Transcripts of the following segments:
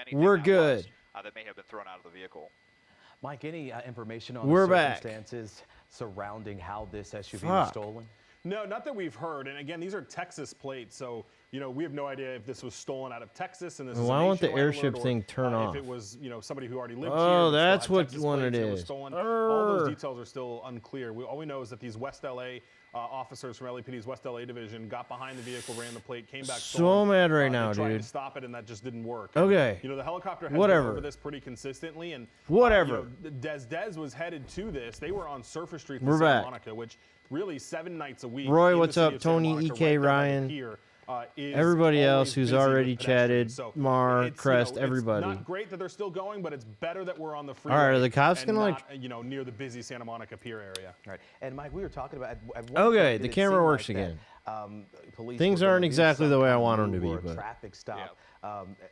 anything We're that good. was, that may have been thrown out of the vehicle. Mike, any information on We're the back. circumstances surrounding how this SUV was stolen? No, not that we've heard. And again, these are Texas plates, so we have no idea if this was stolen out of Texas. And this is Why a won't the nationwide airship alert, thing turn off? If it was somebody who already lived here. Oh, that that's still had what Texas one plates it and was is. stolen. All those details are still unclear. All we know is that these West LA officers from LAPD's West LA division got behind the vehicle, ran the plate, came back. So mad right now, tried dude. to stop it, and that just didn't work. Okay. The helicopter has Whatever. been over this pretty consistently, and Whatever. Dez was headed to this. They were on Surface Street in We're Santa back. Monica, which really 7 nights a week. Roy, in the what's city up? of Santa Tony, Monica, EK, right there by the Ryan. pier, is Everybody else always who's busy with already chatted, pedestrians. So Mar, it's, Crest, it's everybody. not great that they're still going, but it's better that we're on the freeway. All right, are the cops and gonna, not, near the busy Santa Monica pier area. Right. And Mike, we were talking about at one Okay, point, the did it camera seem works like again. That, police Things were gonna aren't do exactly the some way I kind of want 'em to move be, or a but traffic stop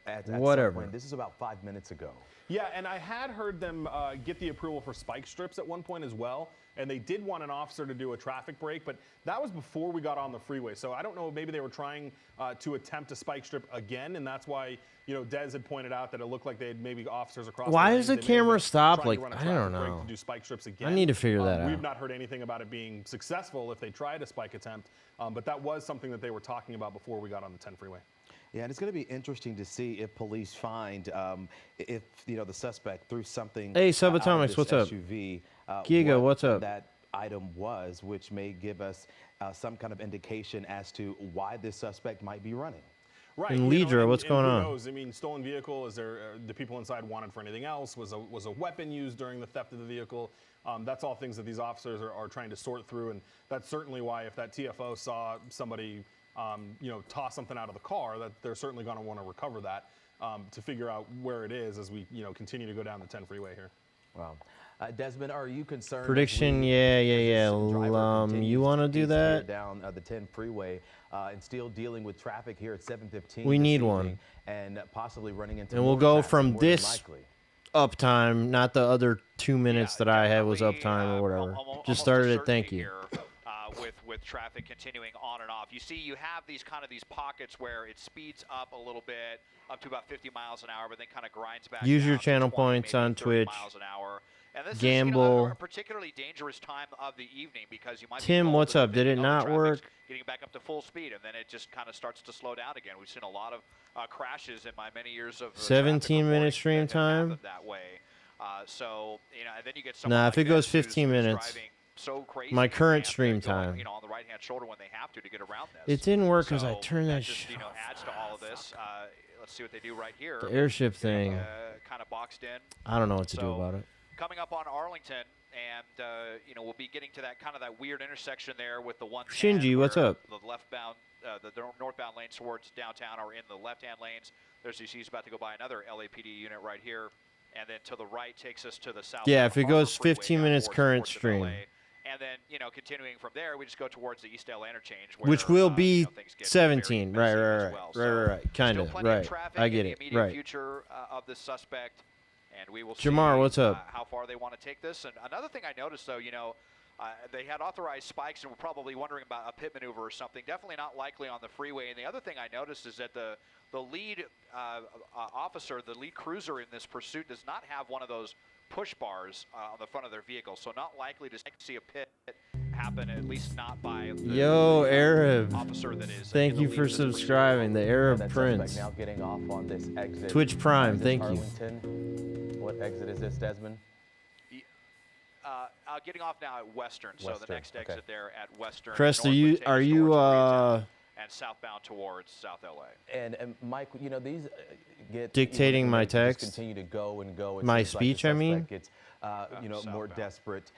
at whatever. some point. This is about 5 minutes ago. Yeah, and I had heard them get the approval for spike strips at one point as well, and they did want an officer to do a traffic break, but that was before we got on the freeway. So I don't know, maybe they were trying to attempt a spike strip again, and that's why, Dez had pointed out that it looked like they had maybe officers across Why the does lanes. the They may have camera been stop? trying to Like, run a I don't traffic break know. to do spike strips again. I need to figure that We've out. not heard anything about it being successful if they tried a spike attempt, but that was something that they were talking about before we got on the 10 freeway. Yeah, and it's going to be interesting to see if police find if the suspect threw something. Hey, out of Subatomics, this what's up? SUV, Giga, what what's up? That item was, which may give us some kind of indication as to why this suspect might be running. Right. And Lidra, what's going who on? knows? I mean, stolen vehicle. Is there the people inside wanted for anything else? Was a weapon used during the theft of the vehicle? That's all things that these officers are trying to sort through, and that's certainly why if that TFO saw somebody, toss something out of the car, that they're certainly going to want to recover that to figure out where it is as we continue to go down the 10 freeway here. Wow. Desmond, are you concerned? Prediction, yeah. You want to do that? Down the 10 freeway and still dealing with traffic here at 7:15. We this need evening, one. and possibly running into. And we'll more go traffic, from more than this likely. uptime, not the other 2 minutes that I had was uptime or whatever. Just started at thank you. Here, with traffic continuing on and off. You see, you have these pockets where it speeds up a little bit, up to about 50 miles an hour, but then kind of grinds back. Use down your to channel 20, points maybe on 30 Twitch. miles an hour. And this Gamble. is a particularly dangerous time of the evening because you might. Tim, be what's up? Did it not work? Getting back up to full speed, and then it just kind of starts to slow down again. We've seen a lot of crashes in my many years of 17-minute stream time. That way. So and then you get Nah, if it goes who's 15 minutes. driving so crazy My current and stream going, time. on the right-hand shoulder when they have to get around this. It didn't work because I So turned that just, shit off. adds to all of this. Let's see what they do right here. The airship thing. Kind of boxed in. I don't know what to do So, about it. Coming up on Arlington, and we'll be getting to that weird intersection there with the 110. Shinji, what's where up? The leftbound, the northbound lanes towards downtown are in the left-hand lanes. There's he's about to go by another LAPD unit right here, and then to the right takes us to the south. Yeah, if it Harbor goes Freeway 15 down minutes towards current ports of stream. LA. And then, continuing from there, we just go towards the East LA interchange, Which will be things get 17. very messy as Right. well. Right. Kind Still of. plenty of Right. traffic I in get the it. immediate Right. future of this suspect, and we will Jamar, see what's up? how far they want to take this. And another thing I noticed, though, they had authorized spikes and were probably wondering about a pit maneuver or something. Definitely not likely on the freeway. And the other thing I noticed is that the lead officer, the lead cruiser in this pursuit, does not have one of those push bars on the front of their vehicle. So not likely to see a pit happen, at least not by the Arab. officer that is. Thank you for subscribing. The Arab That Prince. suspect now getting off on this exit. Twitch Prime, Is this thank you. Arlington? What exit is this, Desmond? Getting off now at Western, so the Western, next exit okay. there at Western. Crest, are northward you takes towards Koreatown and southbound towards South LA. And Mike, these get Dictating my just text? Continue to go and go. It My seems like the speech, I mean? suspect gets, more Southbound. desperate,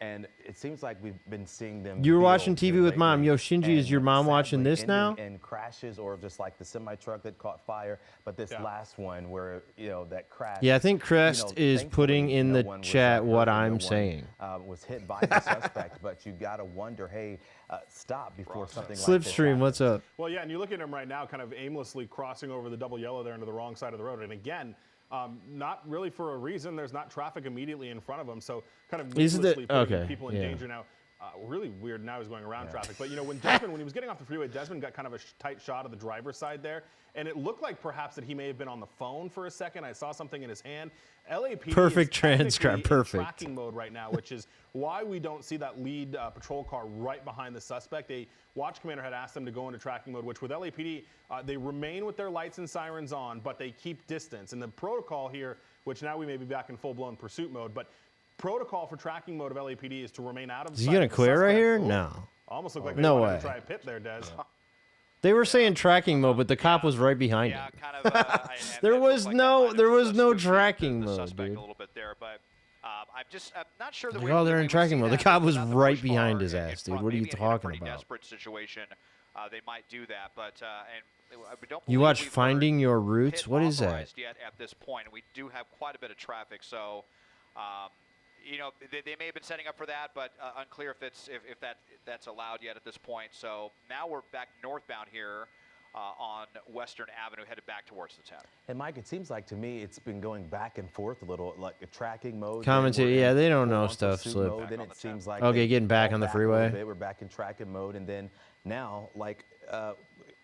and it seems like we've been seeing them. You were build watching here TV with Mom. lately, Yo, Shinji, is and your mom watching sadly this now? ending in crashes, or just like the semi truck that caught fire, but this last one where that crash. Yeah, I think Crest is thankfully, putting in the one was chat hurt, what no I'm one, saying. Was hit by the suspect, but you gotta wonder, hey, stop before something like this Slipstream, happens. what's up? Well, yeah, and you look at him right now kind of aimlessly crossing over the double yellow there into the wrong side of the road. And again, not really for a reason. There's not traffic immediately in front of him. So kind of Is it the- needlessly putting okay, people in yeah. danger now. Really weird. Now he's going around traffic. But, you know, when Desmond, when he was getting off the freeway, Desmond got kind of a tight shot of the driver's side there. And it looked like perhaps that he may have been on the phone for a second. I saw something in his hand. LAPD Perfect is transcript, perfect. in tracking mode right now, which is why we don't see that lead patrol car right behind the suspect. A watch commander had asked them to go into tracking mode, which with LAPD, they remain with their lights and sirens on, but they keep distance. And the protocol here, which now we may be back in full-blown pursuit mode, but protocol for tracking mode of LAPD is to remain out of sight. Is he going to quit right here? Ooh, No. almost looked like they No wanted way. to try a pit there, Des. They were saying tracking mode, but the cop was right behind him. Kind of. There was no tracking mode, suspect dude. a little bit there, but I'm not sure that Like, we're. oh, they're in we tracking see mode. The that cop was without the right push behind bar his in ass, dude. front. What are you Maybe in a talking pretty about? desperate situation, they might do that, but and we don't. You believe watch we've heard Finding Your Roots? pit What is that? authorized Yet at this point, we do have quite a bit of traffic, so. You know, they may have been setting up for that, but unclear if that's allowed yet at this point. So now we're back northbound here on Western Avenue, headed back towards the 10. And Mike, it seems like to me it's been going back and forth a little, like a tracking mode. Commentary, yeah, they don't know stuff, Slip. Mode, then it seems like Okay, they getting back fall on the a little freeway. bit. We're back in tracking mode, and then now, like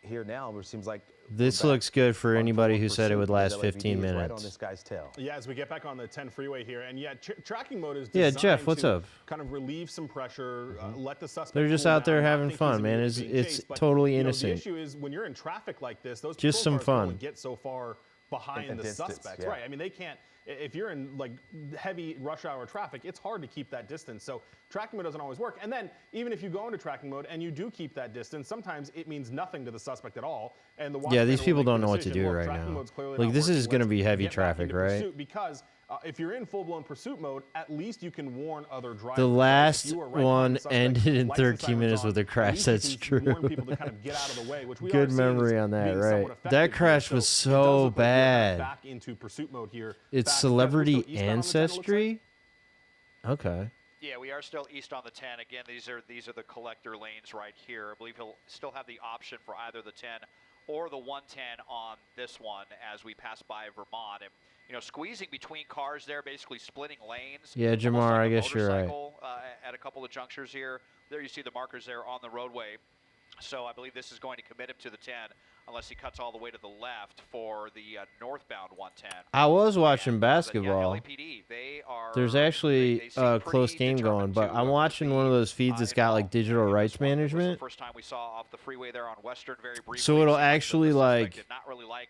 here now, it seems like This we're looks back good for on anybody full who said it would pursuit last because 15 LAPD is right minutes. on this guy's tail. Yeah, as we get back on the 10 freeway here, and yeah, tracking mode is Yeah, designed Jeff, what's to up? kind of relieve some pressure, let the suspect. They're just cool out there down, not having think fun, he's man. immediately being It's chased. But, totally you know, innocent. the issue is when you're in traffic like this, those Just patrol some cars can fun. only get so far behind In the distance, suspects, yeah. right? I mean, they can't. If you're in like heavy rush hour traffic, it's hard to keep that distance. So tracking mode doesn't always work. And then even if you go into tracking mode and you do keep that distance, sometimes it means nothing to the suspect at all. And the Yeah, these watchman will people make the don't know what to decision, do well, right tracking now. mode's clearly Like, not this is working. gonna Let's be heavy get back traffic, into right? pursuit, because if you're in full-blown pursuit mode, at least you can warn other drivers. The If last you are right behind one the suspect, ended in lights and 13 sirens minutes on, with a at crash. least you That's can warn true. people to kind of get out of the way, which we Good are seeing memory is on that, being right. somewhat That effective here. crash was it does so look like we're bad. Back into pursuit mode here. It's Fast. celebrity We're still eastbound on the 10, it looks like. ancestry? Okay. Yeah, we are still east on the 10. Again, these are the collector lanes right here. I believe he'll still have the option for either the 10 or the 110 on this one as we pass by Vermont. And, you know, squeezing between cars there, basically splitting lanes. Yeah, almost Jamar, like I a guess you're right. motorcycle, at a couple of junctures here. There you see the markers there on the roadway. So I believe this is going to commit him to the 10 unless he cuts all the way to the left for the northbound 110. I was watching But, yeah, basketball. LAPD, they are, There's actually they seem a close pretty game going, determined but to, I'm watching one of those feeds that's got like digital involved in rights this one. It was management. the first time we saw off the freeway there on Western very briefly. So it'll Seemed like actually, the suspect like, did not really like,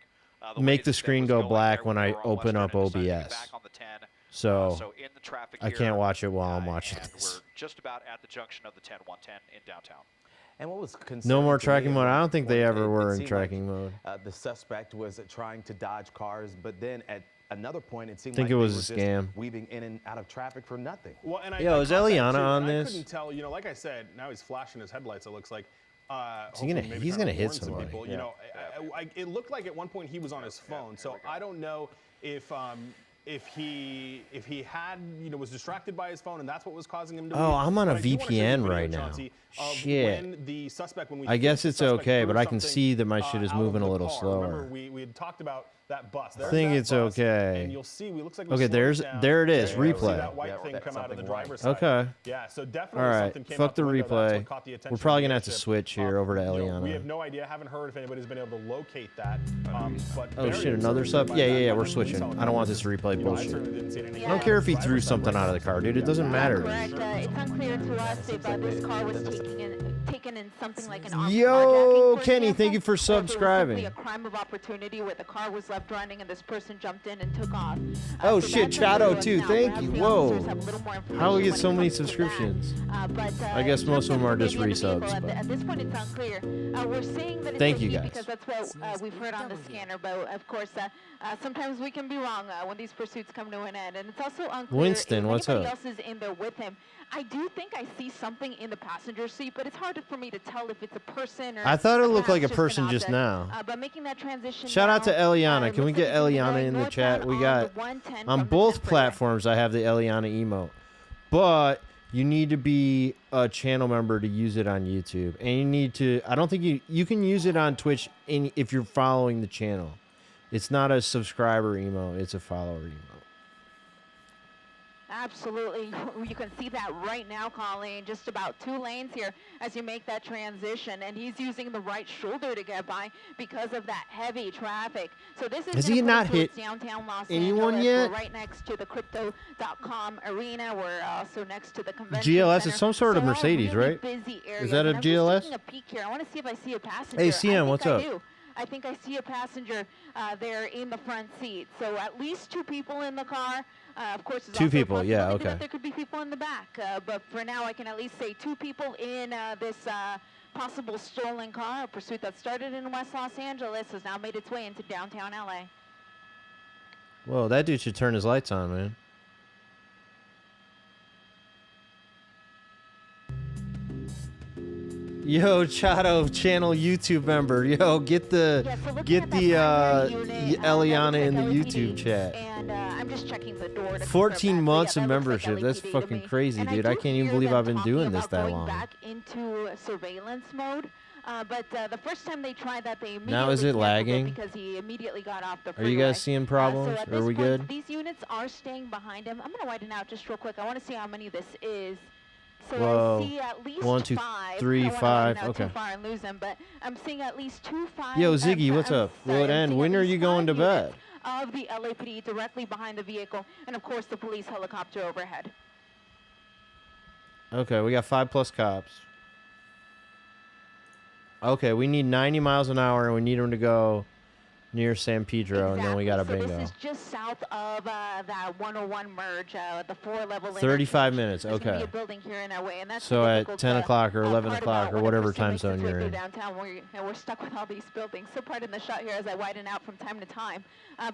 the way make the this screen was go going black there when we I were on open Western up and decided to get OBS. back on the 10. So In the traffic I here, can't watch it while I'm watching and this. we're just about at the junction of the 10-110 in downtown. And what was No concerning more to me tracking at mode. I one don't think they point, ever it were in seemed tracking like, mode. The suspect was trying to dodge cars, but then at another point, it seemed Think like it was they a were scam. just weaving in and out of traffic for nothing. Well, and Yo, I is caught that Eliana too, on and this? I couldn't tell. You know, like I said, now he's flashing his headlights. It looks like. He gonna- hopefully maybe he's trying gonna to hit warn some somebody. people. Yeah. You know, it looked like at one point he was on his phone, so I don't know if he had, you know, was distracted by his phone and that's what was causing him to. Oh, leave. I'm on a But I do wanna show you VPN video, right now. Chauncey, of Shit. When the suspect, when we I guess think it's the suspect okay, threw but I can something, see that my shit is out of moving a the little car. slower. Remember, we had talked about that bus. I There's think that it's bus, okay. And you'll see, we looks like we Okay, slowed down. there it is, And you'll see replay. that white Yeah, thing that's come out of the something white. driver's side. Okay. Yeah, so All definitely right, something came fuck out the window. That's replay. what caught the attention We're of probably the gonna have to dealership. switch here over to You know, Eliana. we have no idea. Haven't heard if anybody's been able to locate that. But Oh very shit, another observant sub? by Yeah, that yeah, by we're the switching. police I don't want this officers. replay You know, I bullshit. certainly didn't see anything I don't care if he threw driver's side something right out of the car, dude. It doesn't matter. Correct. It's unclear to us if this car was taken in something like an armed Yo, carjacking, for Kenny, thank example, you for or if it was subscribing. simply a crime of opportunity where the car was left running and this person jumped in and took off. Oh, So shit, that's Chato, unclear too. now. Thank Perhaps you. the Whoa. officers have a little more How we information get when so it many comes to that. subscriptions? I In guess terms most of them are just maybe in the vehicle, resubs, but- At this point, it's unclear. We're saying that it's Thank a you, he guys. because that's what we've heard on the scanner. But of course, sometimes we can be wrong when these pursuits come to an end. And it's also unclear Winston, if what's anybody up? else is in there with him. I do think I see something in the passenger seat, but it's hard for me to tell if it's a person or. I thought it looked like a perhaps person an just object. now. But making that transition. Shout out to now, Eliana. it Can we looks like get it's moving Eliana going in the chat? northbound We on got the 110 on from the both 10 freeway. platforms. I have the Eliana emote, but you need to be a channel member to use it on YouTube, and you need to. I don't think you can use it on Twitch if you're following the channel. It's not a subscriber emote; it's a follower emote. Absolutely. You can see that right now, Colleen, just about 2 lanes here as you make that transition. And he's using the right shoulder to get by because of that heavy traffic. So this is Has he not hit downtown Los anyone Angeles. yet? We're right next to the Crypto.com arena. We're also next to the convention GLS center. is some sort of So Mercedes, really right? Busy area. Is that a And I'm GLS? just taking a peek here. I want to see if I see a passenger. Hey, CM, I think what's I up? do. I think I see a passenger there in the front seat. So at least 2 people in the car. Of course, there's 2 also a people, yeah, possibility okay. that there could be people in the back. But for now, I can at least say 2 people in this possible stolen car. A pursuit that started in West Los Angeles has now made its way into downtown LA. Whoa, that dude should turn his lights on, man. Yo, Chato channel YouTube member. Yo, get the Eliana in the YouTube chat. And I'm just checking the door. 14 months of membership. That's fucking crazy, dude. I can't even believe I've been doing this that long. Back into surveillance mode. But the first time they tried that, they immediately Now is it canceled lagging? because he immediately got off the Are freeway. you guys seeing problems? So at Are this we point, good? These units are staying behind him. I'm going to widen out just real quick. I want to see how many this is. So Whoa. I see at least 1, 2, 5. 3, I don't wanna 5. widen out Okay. too far and lose them, but I'm seeing at least 2 5. Yo, Ziggy, what's I'm up? Will it sorry, I'm end? seeing When at are least you going 5 to bed? units of the LAPD directly behind the vehicle, and of course the police helicopter overhead. Okay, we got 5+ cops. Okay, we need 90 miles an hour, and we need them to go near San Pedro, and then we got a Exactly. bingo. So this is just south of that 101 merge, the 4-level 35 minutes, There's gonna be okay. a building here in LA, and that's So the at difficult, 10 o'clock or 11 part o'clock about or when a whatever person time makes its zone way you're through in. downtown, we're stuck with all these buildings. So pardon the shot here as I widen out from time to time.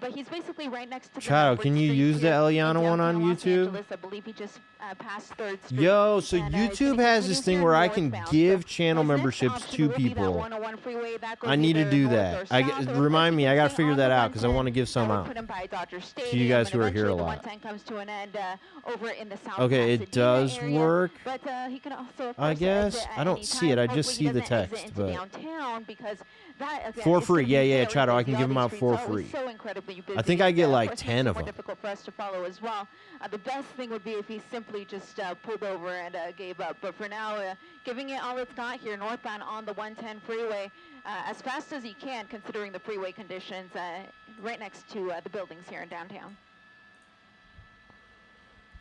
But he's basically right next to the Chato, Norwood can you Street use the here in Eliana one on downtown Los YouTube? Angeles. I believe he just passed 3rd Street. Yo, so And, he's YouTube gonna has continue this thing here where I can northbound. give So channel his next memberships option to will be that people. 101 freeway that goes I need to either do north that. or south, or Remind me, I got to stay figure on that the out because I 110. want to give some That would out. put him by Dodger To you Stadium, guys and who are here a eventually the lot. 110 comes to an end over in the South Okay, it Pasadena does area. work. But he can also, of I course, guess. exit at I don't any see it. I time. just Hopefully see the he doesn't text, exit but- into downtown because that, again, For is free. gonna be Yeah, yeah, very Chato, I busy. can All give 'em these out for streets are free. so incredibly busy. I think I get Of like course, makes 10 it of more them. difficult for us to follow as well. The best thing would be if he simply just pulled over and gave up. But for now, giving it all it's got here northbound on the 110 freeway as fast as he can, considering the freeway conditions right next to the buildings here in downtown.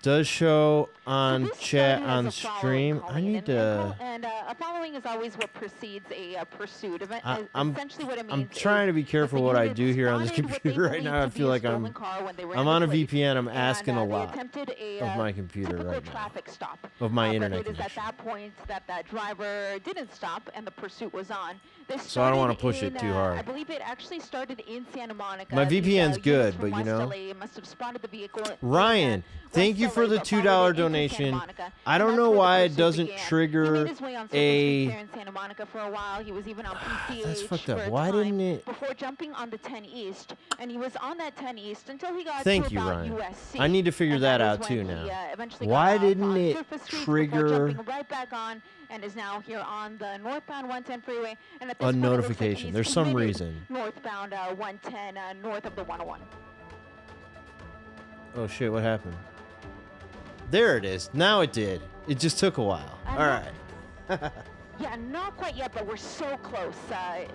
Does show on This chat started on as a following, stream. I Colleen, need and, to. and a following is always what precedes a pursuit. I'm Essentially what it means I'm trying to be is careful the what I unit do here on this spotted what they computer right believed now. I to be feel a like stolen car when they ran I'm the on a plates, VPN. I'm and, asking a they lot attempted a, of my computer typical right now. traffic stop. Of my But internet it is at connection. that point that that driver didn't stop and the pursuit was on. This So I don't wanna started push it in, too hard. I believe it actually started in Santa Monica. My These, VPN's units good, from but you West know. LA must have spotted the vehicle in, Ryan, thank West you for LA, the but followed $2 it into Santa donation. Monica, I and don't that's know where the why it pursuit doesn't began. He trigger made his way on Silver Street a. here in Santa Monica for a while. He was even on PCH That's fucked up. for a Why time didn't it- before jumping on the 10 East, and he was on that 10 East until he got Thank to you, about Ryan. USC. I need to figure And that is out when too he, now. eventually Why got off didn't on it Surface Street trigger- before jumping right back on, and is now here on the northbound 110 freeway. And at this A point, it looks like notification. he's There's some committed reason. Northbound 110 north of the 101. Oh shit! What happened? There it is. Now it did. It just took a while. I'm All not- right. Yeah, not quite yet, but we're so close.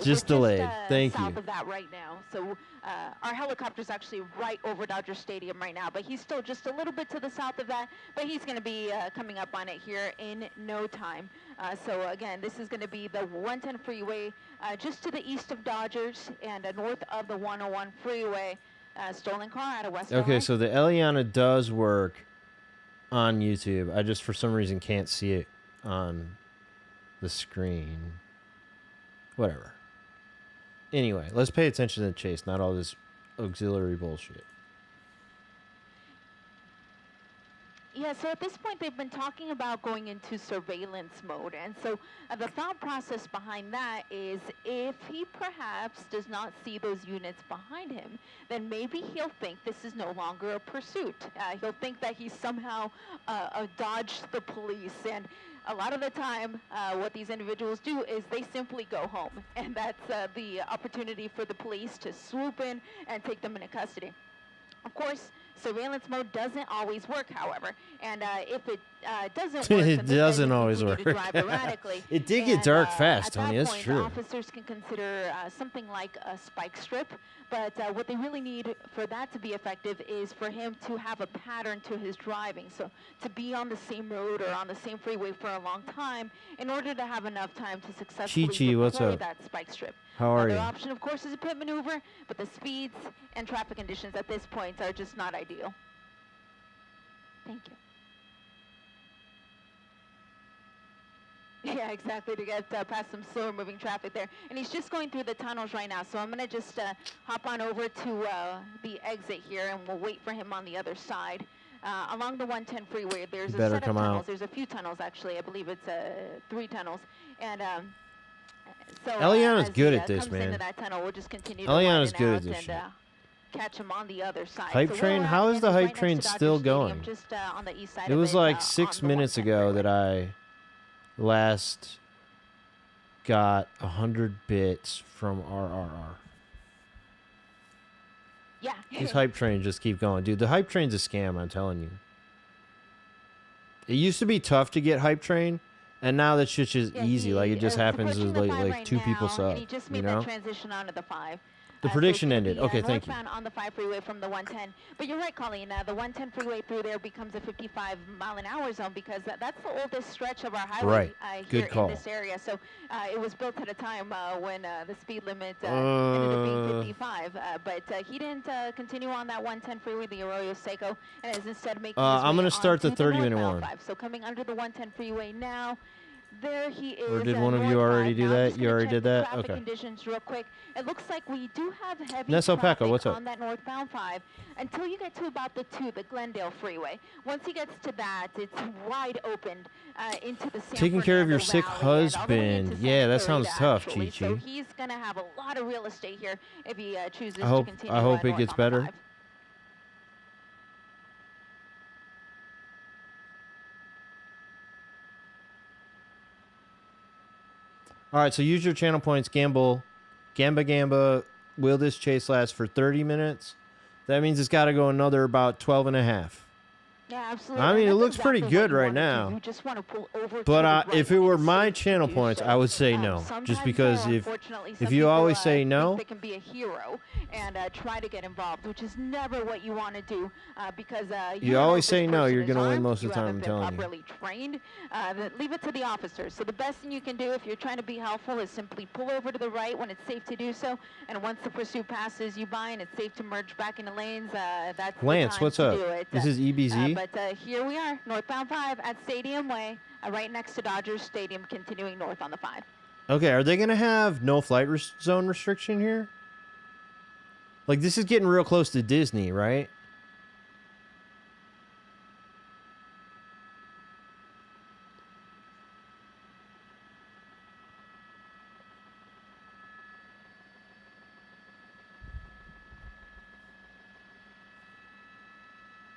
Just we're delayed. Thank south you. of that right now. So our helicopter's actually right over Dodger Stadium right now, but he's still just a little bit to the south of that, but he's going to be coming up on it here in no time. So again, this is going to be the 110 freeway just to the east of Dodgers and north of the 101 freeway. Stolen car out of West Okay, LA. so the Eliana does work on YouTube. I just for some reason can't see it on the screen. Whatever. Anyway, let's pay attention to the chase, not all this auxiliary bullshit. Yeah, so at this point, they've been talking about going into surveillance mode. And so the thought process behind that is if he perhaps does not see those units behind him, then maybe he'll think this is no longer a pursuit. He'll think that he somehow dodged the police. And a lot of the time, what these individuals do is they simply go home. And that's the opportunity for the police to swoop in and take them into custody. Of course, Surveillance mode doesn't always work, however, and if it doesn't work, It then this doesn't guy always continue work. to drive erratically. It did get And, dark fast, at that Tony. That's point, true. Officers can consider something like a spike strip, but what they really need for that to be effective is for him to have a pattern to his driving. So to be on the same road or on the same freeway for a long time in order to have enough time to successfully Chi-Chi, what's deploy up? that spike strip. How are Another you? option, of course, is a pit maneuver, but the speeds and traffic conditions at this point are just not ideal. Thank you. Yeah, exactly, to get past some slower moving traffic there. And he's just going through the tunnels right now, so I'm going to just hop on over to the exit here, and we'll wait for him on the other side. Along the 110 freeway, there's a set of tunnels. There's a few tunnels, actually. I believe it's 3 tunnels. And so Eliana's good at this, comes man. into that tunnel, we'll just continue to Eliana's widen good out at this and, shit. catch him on the other side. Hype So where train? we're at How is again the hype right next train to Dodger still Stadium, going? just on the east side It of was like on 6 the minutes 110 ago freeway. that I last got 100 bits from RRR. Yeah. These hype trains just keep going. Dude, the hype train's a scam, I'm telling you. It used to be tough to get hype train, and now that shit's just Yeah, easy. Like, it just he's happens approaching as the like 5 right 2 people now, sub, and he just you made know? that transition onto the 5. The So prediction it's gonna ended. be, Okay, thank you. northbound on the 5 freeway from the 110. But you're right, Colleen. The 110 freeway through there becomes a 55-mile-an-hour zone because that's the oldest stretch of our highway Good here call. in this area. So it was built at a time when the speed limit ended up being 55. But he didn't continue on that 110 freeway, the Arroyo Seco, and is instead making his I'm way gonna start the onto 30-minute northbound one. 5. So coming under the 110 freeway now. There he is. Or did one of you already do that? You already did that? Traffic Okay. conditions real quick. It looks like we do have heavy Nesso traffic Pecco, what's up? on that northbound 5 until you get to about the 2, the Glendale freeway. Once he gets to that, it's wide open into the San Taking care of your Fernando sick Valley and all the way husband. into Yeah, Santa that sounds Clarita, tough, actually. So Chi-Chi. he's going to have a lot of real estate here if he chooses I hope- to continue I hope it north gets on the better. 5. All right, so use your channel points. Gamble. Gamba. Will this chase last for 30 minutes? That means it's got to go another about 12 and a half. Yeah, absolutely. I mean, And it that's looks pretty exactly what good you right wanna do. now. You just want to pull over to But the right, if it and were it's my safe to channel do points, so. I would say no. Sometimes, Just because though, if unfortunately, if some you people, always say think no, they can be a hero and try to get involved, which is never what you want to do because You don't know always if say this no, person you're is gonna win armed, most of the you time, haven't I'm been telling you. properly trained. Then leave it to the officers. So the best thing you can do if you're trying to be helpful is simply pull over to the right when it's safe to do so, and once the pursuit passes you by and it's safe to merge back into lanes, that's Lance, the time what's to up? do it. This is EBZ. But here we are, northbound 5 at Stadium Way, right next to Dodgers Stadium, continuing north on the 5. Okay, are they gonna have no flight zone restriction here? Like, this is getting real close to Disney, right?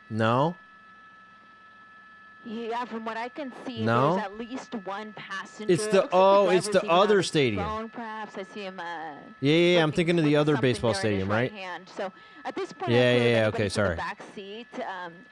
No. Yeah, from what I can see, No? there's at least one passenger. It's the- Looks like oh, it's driver's the even on other his stadium. phone, perhaps I see him. Yeah, I'm looking thinking of the with other something baseball there in his stadium, right right? hand. So at this point, Yeah, I feel yeah, that okay, anybody's in sorry. the back seat.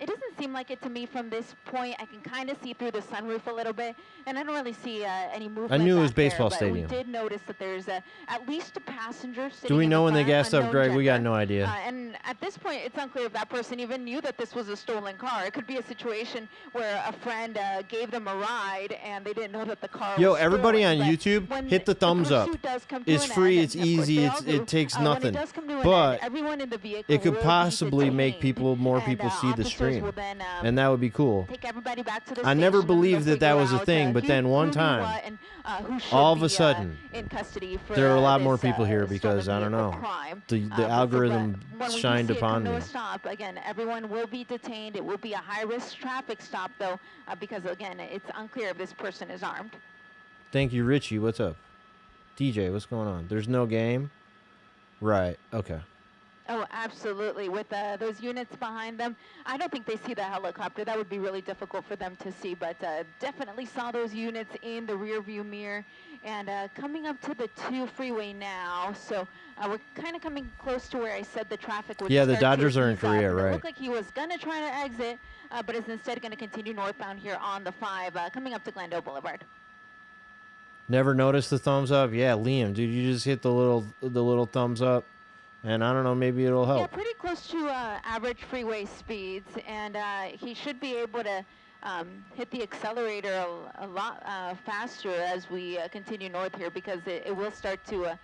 It doesn't seem like it to me from this point. I can kind of see through the sunroof a little bit, and I don't really see any movement. knew it was back there, baseball but stadium. We did notice that there's at least a passenger sitting. Do we in know the when they front, gassed up, unknown Greg? We got gender. no idea. And at this point, it's unclear if that person even knew that this was a stolen car. It could be a situation where a friend gave them a ride and they didn't know that the car Yo, was everybody stolen. on But YouTube, when hit the thumbs up. pursuit does come to It's an free, end, it's and of course easy, they all do, it takes when nothing. it does come to an But end, everyone in the vehicle it could will be possibly make detained, more and, people see the officers stream, will then, and that would be cool. take everybody back to the I never station and believed they'll that that figure was a out, thing, but who- then one who knew time, what and, who should all of a be, sudden, in custody for, there are a lot more this, people here stolen because, I don't vehicle know, crime. the But algorithm when we do shined see it upon come to me. a stop, again, everyone will be detained. It will be a high-risk traffic stop, though, because, again, it's unclear if this person is armed. Thank you, Richie. What's up? DJ, what's going on? There's no game? Right, okay. Oh, absolutely. With those units behind them, I don't think they see the helicopter. That would be really difficult for them to see, but definitely saw those units in the rear view mirror. And coming up to the 2 freeway now, so we're kind of coming close to where I said the traffic would Yeah, the start to Dodgers are in ease up. Korea, And It right. looked like he was going to try to exit, but is instead going to continue northbound here on the 5, coming up to Glendale Boulevard. Never noticed the thumbs up? Yeah, Liam, dude, you just hit the little thumbs up, and I don't know, maybe it'll Yeah, help. pretty close to average freeway speeds, and he should be able to hit the accelerator a lot faster as we continue north here, because it will start to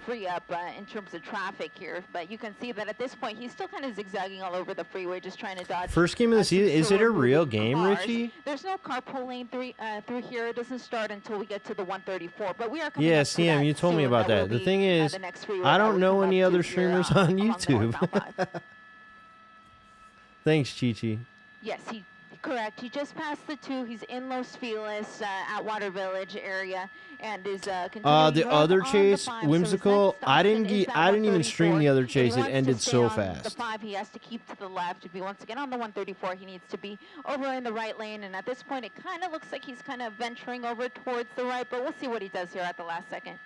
free up in terms of traffic here. But you can see that at this point, he's still kind of zigzagging all over the freeway, just trying to dodge. First game of the some season, is it a real slower-moving game, cars. Richie? There's no carpool lane through here. It doesn't start until we get to the 134, but we are coming Yeah, up to CM, that you told me soon. about will that. The be, thing is, the next freeway I that don't we know come up any to other here, streamers on along the YouTube. northbound 5. Thanks, Chi-Chi. Yes, correct. He just passed the 2. He's in Los Feliz at Water Village area, and is continuing The north other on the chase, 5. So his Whimsical, next I stop didn't is get, that I didn't even stream 134. the other If he chase. It wants to ended stay so on fast. The 5, he has to keep to the left. If he wants to get on the 134, he needs to be over in the right lane. And at this point, it kind of looks like he's kind of venturing over towards the right, but we'll see what he does here at the last second.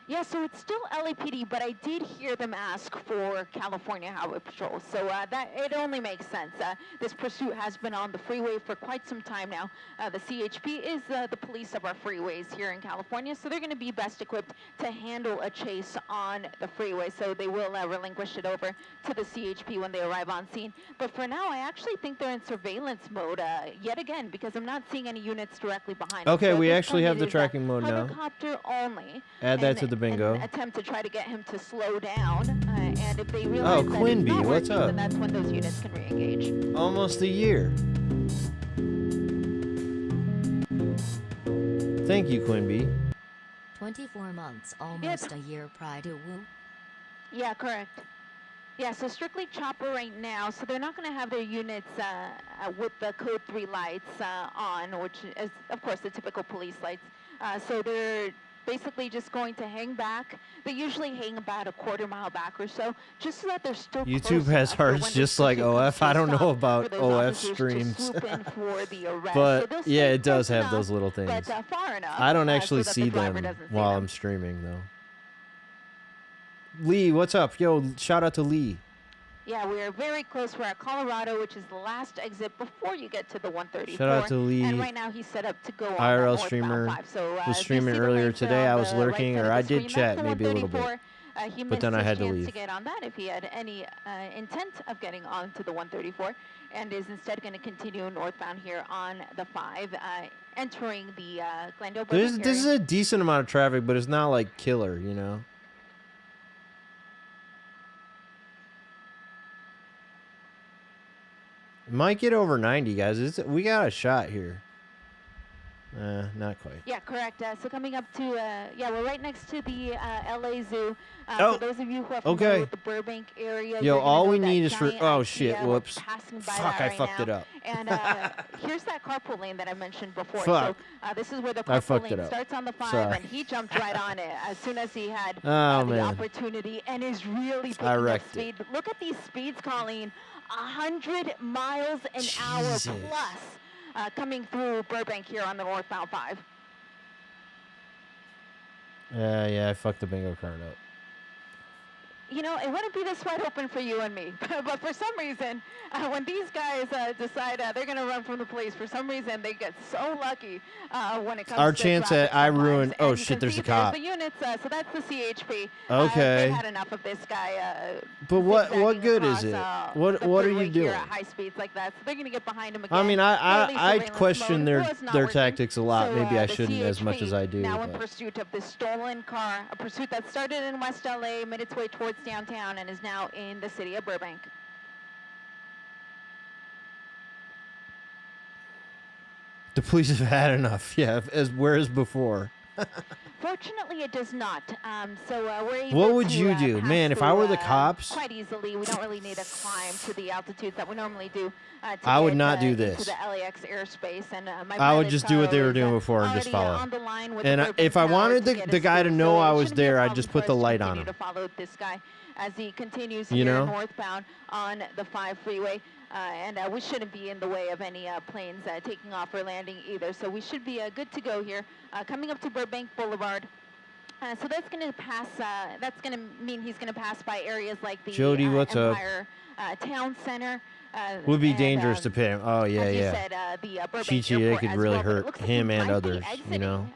Yeah, so it's still LAPD, but I did hear them ask for California Highway Patrol, so that it only makes sense. This pursuit has been on the freeway for quite some time now. The CHP is the police of our freeways here in California, so they're going to be best equipped to handle a chase on the freeway, so they will relinquish it over to the CHP when they arrive on scene. But for now, I actually think they're in surveillance mode yet again, because I'm not seeing any units directly behind them. Okay, So at we this actually point, have it the is, tracking mode now. helicopter only. Add that to the bingo. An attempt to try to get him to slow down, and if they realize that Quinby, it's not what's working, up? then that's when those units can re-engage. Almost a year. Thank you, Quinby. 24 months, almost a year prior to Woo. Yeah, correct. Yeah, so strictly chopper right now, so they're not going to have their units with the code 3 lights on, which is, of course, the typical police lights. So they're basically just going to hang back. They usually hang about a quarter mile back or so, just so that they're still YouTube close has enough for hearts when just the like pursuit comes OF. to I a don't know stop about for those OF officers to streams. swoop in for the arrest. But So they'll yeah, stay it does close have enough, those little things. but far enough, I don't so actually that see the driver them doesn't see while them. I'm streaming, though. Lee, what's up? Yo, shout out to Lee. Yeah, we're very close. We're at Colorado, which is the last exit before you get to the 134. Shout out to Lee. And right now he's set up to go on IRL that streamer. northbound 5. So, Was if you streaming see the earlier lanes today. on I was the lurking, right or side I of the did screen, that's chat the maybe a little bit. 134. He But then missed I had his to chance leave. to get on that if he had any intent of getting onto the 134, and is instead going to continue northbound here on the 5, entering the Glendale Burbank This is area. a decent amount of traffic, but it's not like killer, you know? Might get over 90, guys. We got a shot here. Not quite. Yeah, correct. So coming up to, yeah, we're right next to the LA Zoo. Oh, For those of you who are okay. familiar with the Burbank area, Yo, you're gonna all know we that need is for... giant Oh, IKEA. shit. We're Whoops. passing by Fuck, that I right fucked now. it up. And here's that carpool lane that I mentioned before. Fuck. So this is where the I carpool fucked it lane up. starts on the 5, Sorry. and he jumped right on it as soon as he had Oh, the man. opportunity, and is really picking I up wrecked speed. Look at these speeds, Colleen. 100 miles an hour Jesus. plus coming through Burbank here on the northbound 5. Yeah, I fucked the bingo card up. You know, it wouldn't be this wide open for you and me. But for some reason, when these guys decide they're going to run from the police, for some reason they get so lucky when it comes Our to chance traffic at I sometimes. ruined... Oh, And you shit, can there's see a cop. the units, so that's the CHP. Okay. They've had enough of this guy. But what zigzagging good is across, it? What the are freeway you here doing? at high speeds like that, so they're going to get behind him again. I mean, Daily I surveillance question mode was not their working. tactics a lot. So, Maybe I the shouldn't as much CHP as I do. now in but- pursuit of this stolen car, a pursuit that started in West LA, made its way towards downtown, and is now in the city of Burbank. The police have had enough. Yeah, whereas before. Fortunately, it does not. So we're able What would to, you do? pass Man, if I through, were the cops, quite easily. We don't really need to climb to the altitudes that we normally do. To I would get, not do into this. the LAX airspace, and my I would pilot, just do what they Carl, were is, doing before and just already, follow. on the line with And the I- Burbank if I Tower wanted to the- get the us guy to through, know so I it was shouldn't be a there, I'd problem just for put the us to light on continue him. to follow this guy as he continues You here know? northbound on the 5 freeway. And we shouldn't be in the way of any planes taking off or landing either. So we should be good to go here. Coming up to Burbank Boulevard. So that's going to pass. That's going to mean he's going to pass by areas like the Jody, what's up? Empire Town Center. Would be and, dangerous to pit him. Oh, yeah, as you yeah. said, the Burbank Chi-Chi, it Airport could as really well, but it hurt looks like him he and might be others, you exiting. know?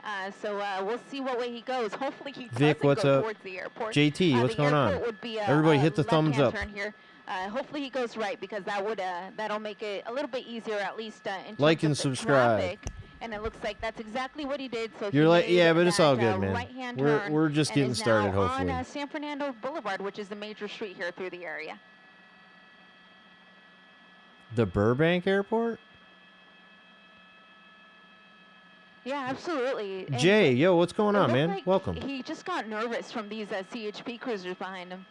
So we'll see what way he goes. Hopefully he Vic, doesn't what's go up? towards the airport. JT, what's the going on? airport would be Everybody hit the left-hand thumbs up. turn here. Hopefully he goes right because that would that'll make it a little bit easier, at least in Like terms and of the subscribe. traffic. And it looks like that's exactly what he did. So You're he like, made yeah, but it's all that, good, man. right-hand We're turn just and getting is started, now hopefully. on San Fernando Boulevard, which is the major street here through the area. The Burbank Airport? Yeah, absolutely. And Jay, yo, what's going it on, looked man? like Welcome. He just got nervous from these CHP cruisers behind him.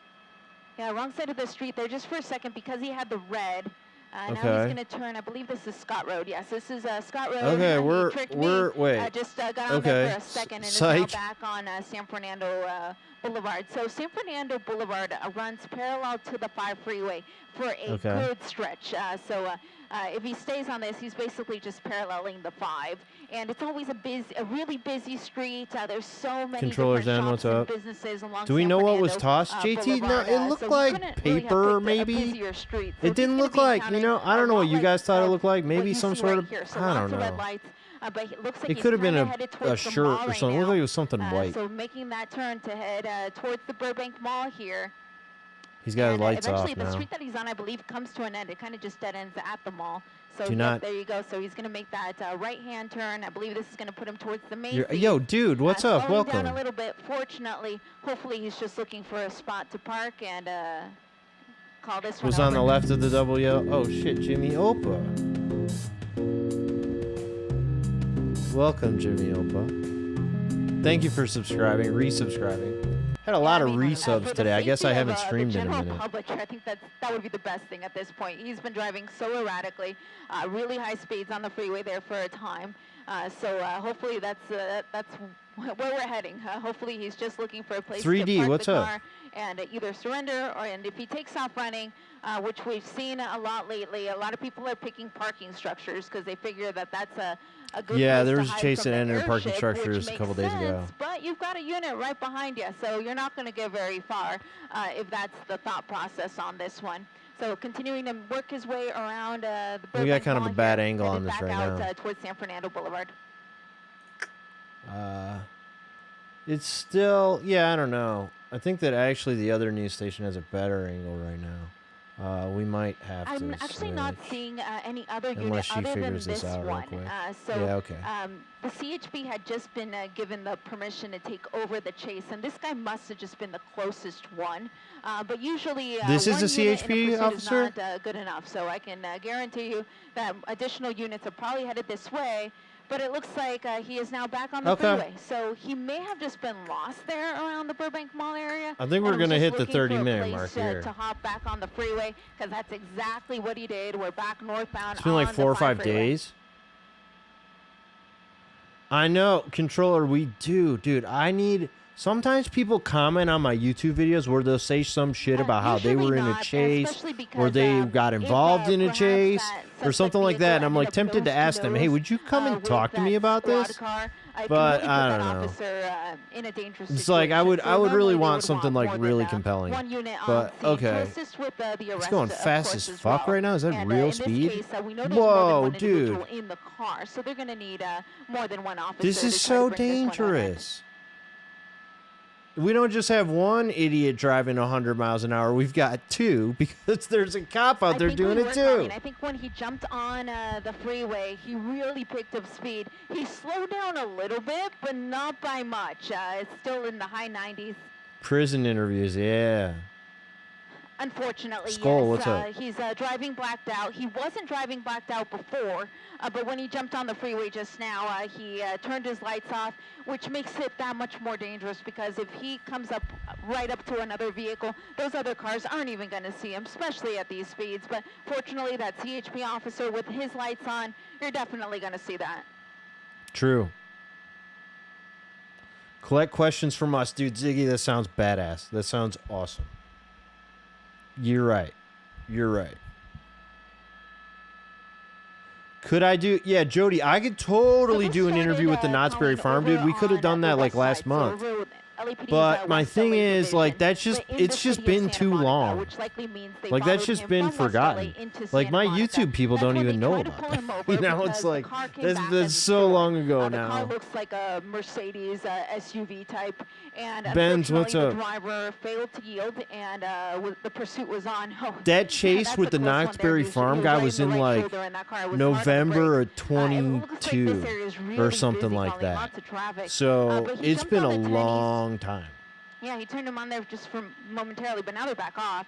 Yeah, wrong side of the street there just for a second because he had the red. Now he's Okay. going to turn. I believe this is Scott Road. Yes, this is Scott Road. Okay, He tricked me. wait. Just got on there Okay. for a second and Psych. is now back on San Fernando Boulevard. So San Fernando Boulevard runs parallel to the 5 freeway for a Okay. good stretch. If he stays on this, he's basically just paralleling the 5. And it's always a really busy street. There's so many Controllers different in, shops what's and up? businesses along Do we San know what was Fernando, tossed, JT? No, Boulevard, it looked so he like couldn't really have paper, picked a maybe. busier street. So It he's didn't gonna look be like, you counting know, I don't know a what lot you guys less thought it of looked like. what Maybe you some see sort right of, here. So I don't lots of red know. lights, but it looks like It he's could have been kinda a headed towards the shirt mall or right something. It looked now. like it was something white. So making that turn to head towards the Burbank Mall here. He's got his And, lights off eventually the now. street that he's on, I believe, comes to an end. It kind of just dead ends at the mall. So Do yep, not- there you go. So he's going to make that right-hand turn. I believe this is going to put him towards the main. Yo, dude, what's up? Slowing down a Welcome. little bit. Fortunately, hopefully he's just looking for a spot to park and call this one Was on over. the left of the double yellow. Oh, shit, Jimmy Opa. Welcome, Jimmy Opa. Thank you for subscribing, resubscribing. Had a lot of for resubs the today. I guess I safety haven't of, streamed the in a general minute. public, I think that would be the best thing at this point. He's been driving so erratically, really high speeds on the freeway there for a time. Hopefully that's where we're heading. Hopefully he's just looking for a place 3D, to park what's the up? car and either surrender and if he takes off running, which we've seen a lot lately, a lot of people are picking parking structures because they figure that that's a good Yeah, place there to was a hide chase from that the ended in parking airship, which structures a makes couple days ago. sense, but you've got a unit right behind you, so you're not going to get very far if that's the thought process on this one. So continuing to work his way around the Burbank We got kind of Mall a bad here, angle on headed this back right out, now. Towards San Fernando Boulevard. It's still, yeah, I don't know. I think that actually the other news station has a better angle right now. We might have to I'm actually not switch. seeing any other Unless unit she other than figures this this out real one. quick. Yeah, okay. The CHP had just been given the permission to take over the chase, and this guy must have just been the closest one. But usually, This is one a unit in CHP pursuit officer? is not good enough. So I can guarantee you that additional units are probably headed this way. But it looks like he is now back on the Okay. freeway. So he may have just been lost there around the Burbank Mall area. I think we're and was gonna just hit the looking for a 30-minute place, mark here. To hop back on the freeway, because that's exactly what he did. We're back northbound. It's been like on 4 or the 5 freeway. days. I know, controller, we do. Dude, I need... Sometimes people comment on my YouTube videos where they'll say some shit about how they Usually were in a not, chase, especially because, or they got if, involved in a perhaps chase, that or suspect something like vehicle that. And I'm ended like up tempted to nose ask them, hey, would you come and with talk to that me about squad this? car. It But can really put I that don't know. officer, in a dangerous It's like I would situation. So really normally they want would something more like than, really compelling. one unit on But scene okay. to assist with the arrest, It's going of fast course, as as fuck well. right now. Is that And, real in speed? This case, we know there's Whoa, more than one dude. individual in the car, so they're going to need more than one officer. This is to try to so bring this one to an end. dangerous. We don't just have one idiot driving 100 miles an hour. We've got two because there's a cop out there doing it too. I think when he jumped on the freeway, he really picked up speed. He slowed down a little bit, but not by much. It's still in the high 90s. Prison interviews, yeah. Unfortunately, Skull, yes. what's up? He's driving blacked out. He wasn't driving blacked out before, but when he jumped on the freeway just now, he turned his lights off, which makes it that much more dangerous because if he comes up right up to another vehicle, those other cars aren't even going to see him, especially at these speeds. But fortunately, that CHP officer with his lights on, you're definitely going to see that. True. Collect questions from us. Dude, Ziggy, that sounds badass. That sounds awesome. You're right. You're right. Could I do... Yeah, Jody, I could totally do an interview with the Knott's Berry Farm, dude. We could have done that, like, last month. But my thing is, like, it's just been too long. Like, that's just been forgotten. Like, my YouTube people don't even know about it. You know, it's like, that's so long ago now. The car looks like a Mercedes SUV type. And Benz, what's up? The driver failed to yield, and the pursuit was on. Oh, that chase with the Knott's Berry Farm guy was in, like, November of 22 or something like that. So it's been a long time. Yeah, he turned him on there just for momentarily, but now they're back off.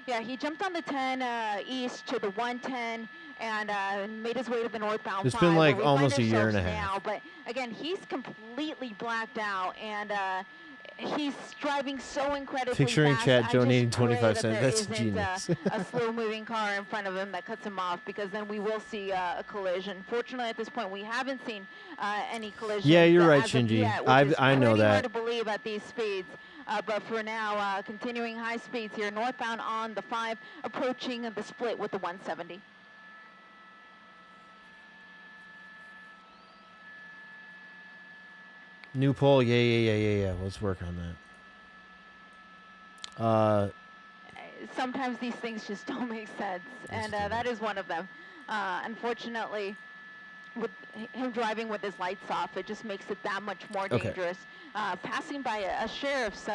Yeah, he jumped on the 10 east to the 110 and made his way to the northbound. It's been like almost a year and a half. Now, but again, he's completely blacked out, and he's driving so incredibly Picturing fast. chat I donating just pray 25 that cents. there That's isn't genius. a slow-moving car in front of him that cuts him off, because then we will see a collision. Fortunately, at this point, we haven't seen any collisions. Yeah, you're right, as of Shinji. yet, which I know is pretty that. hard to believe at these speeds. But for now, continuing high speeds here, northbound on the 5, approaching the split with the 170. New poll, yeah. Let's work on that. Sometimes these things just don't make sense, and that is one of them. Unfortunately, with him driving with his lights off, it just makes it that much more dangerous. Passing by a sheriff's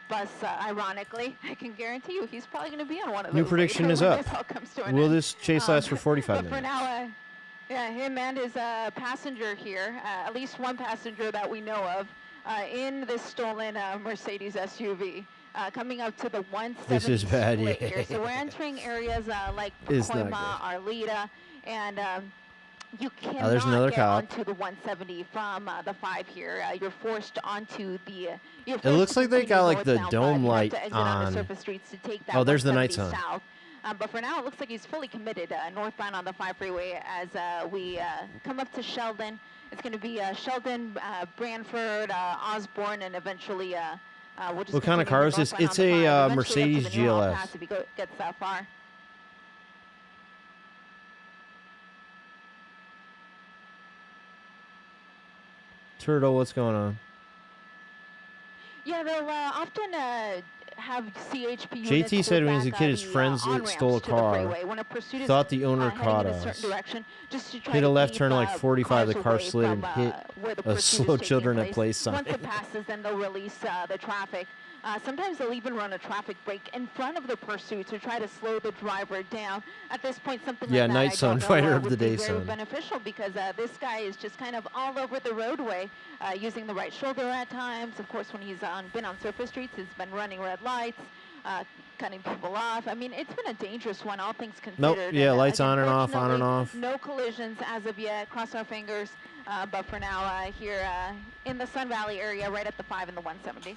bus, ironically, I can guarantee you he's probably going to be on one of those. New prediction is up. Will this chase last for 45 minutes? But for now, yeah, him and his passenger here, at least one passenger that we know of, in this stolen Mercedes SUV, coming up to the 170 This is bad, split yeah. here. So we're entering areas like It's not Pacoima, Arleta, and you there's cannot another get cop. onto the 170 from the 5 here. You're forced onto the... It looks like they got, like, the northbound dome side. You have light to exit on. onto surface streets to take that Oh, there's the 170 nights on. south. But for now, it looks like he's fully committed northbound on the 5 freeway as we come up to Sheldon. It's going to be Sheldon, Branford, Osborne, and eventually we'll just... What kind of car is this? It's a Mercedes GLS. If he gets that far. Turtle, what's going on? Yeah, they'll often have CHP units JT said when he was a pull kid, back, his friends on-ramps stole a to the car, freeway when a pursuit is, thought the owner heading caught in a us. certain direction, just to try Hit a to left keep, turn like 45, the cars car away slid and from, hit where the a pursuit is slow taking children at place. play sign. Once it passes, then they'll release the traffic. Sometimes they'll even run a traffic brake in front of the pursuit to try to slow the driver down. At this point, something Yeah, like that, night I sun, don't know, fighter of would the be day very sun. beneficial because this guy is just kind of all over the roadway, using the right shoulder at times. Of course, when he's been on surface streets, he's been running red lights, cutting people off. I mean, it's been a dangerous one, all things considered. Nope, yeah, And, lights again, on and off, on and fortunately, off. No collisions as of yet. Cross our fingers. But for now, here in the Sun Valley area, right at the 5 and the 170.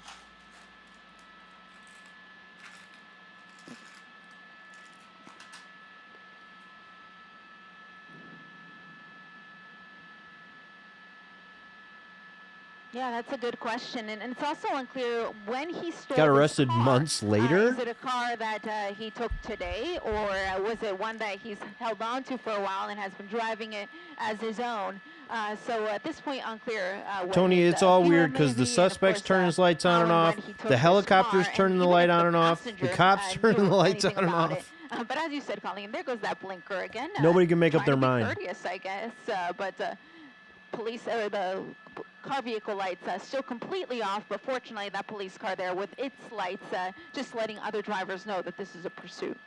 Yeah, that's a good question, and it's also unclear when he stole. Got this arrested car. months later? Is it a car that he took today, or was it one that he's held on to for a while and has been driving it as his own? So at this point, unclear. Tony, it's all weird because the suspects turn his lights on and off, the helicopters turning the light on and off, the cops turning the lights on and off. But as you said, Colleen, there goes that blinker again. Nobody can make up their trying to be mind. Courteous, I guess, but police or the car vehicle lights still completely off, but fortunately that police car there with its lights just letting other drivers know that this is a pursuit.